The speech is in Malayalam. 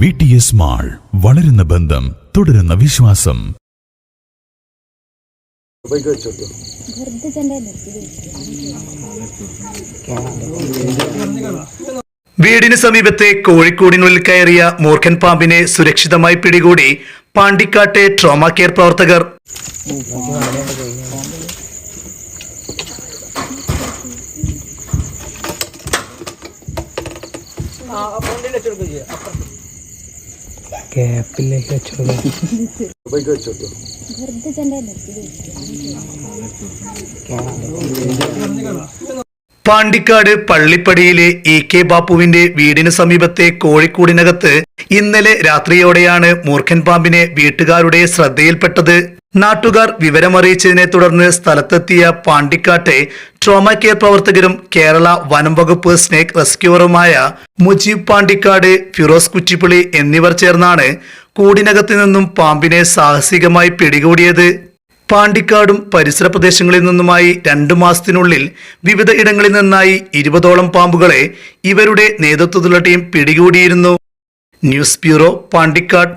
VTS മാൾ, വളരുന്ന ബന്ധം, തുടരുന്ന വിശ്വാസം. വീടിന് സമീപത്തെ കോഴിക്കോടിനുള്ളിൽ കയറിയ മൂർഖൻ പാമ്പിനെ സുരക്ഷിതമായി പിടികൂടി പാണ്ടിക്കാട്ടെ ട്രോമ കെയർ പ്രവർത്തകർ. പാണ്ടിക്കാട് പള്ളിപ്പടിയിലെ EK ബാപ്പുവിന്റെ വീടിന് സമീപത്തെ കോഴിക്കൂടിനകത്ത് ഇന്നലെ രാത്രിയോടെയാണ് മൂർഖൻ പാമ്പിനെ വീട്ടുകാരുടെ ശ്രദ്ധയിൽപ്പെട്ടത്. നാട്ടുകാർ വിവരമറിയിച്ചതിനെ തുടർന്ന് സ്ഥലത്തെത്തിയ പാണ്ടിക്കാട്ടെ ട്രോമ കെയർ പ്രവർത്തകരും കേരള വനം വകുപ്പ് സ്നേക്ക് റെസ്ക്യൂവറുമായ മുജീബ് പാണ്ടിക്കാട്, ഫിറോസ് കുറ്റിപ്പുളി എന്നിവർ ചേർന്നാണ് കൂടിനകത്ത് നിന്നും പാമ്പിനെ സാഹസികമായി പിടികൂടിയത്. പാണ്ടിക്കാടും പരിസര പ്രദേശങ്ങളിൽ നിന്നുമായി 2 മാസത്തിനുള്ളിൽ വിവിധ ഇടങ്ങളിൽ നിന്നായി 20ഓളം പാമ്പുകളെ ഇവരുടെ നേതൃത്വത്തിലുള്ള ടീം പിടികൂടിയിരുന്നു. News bureau, Pandikkad.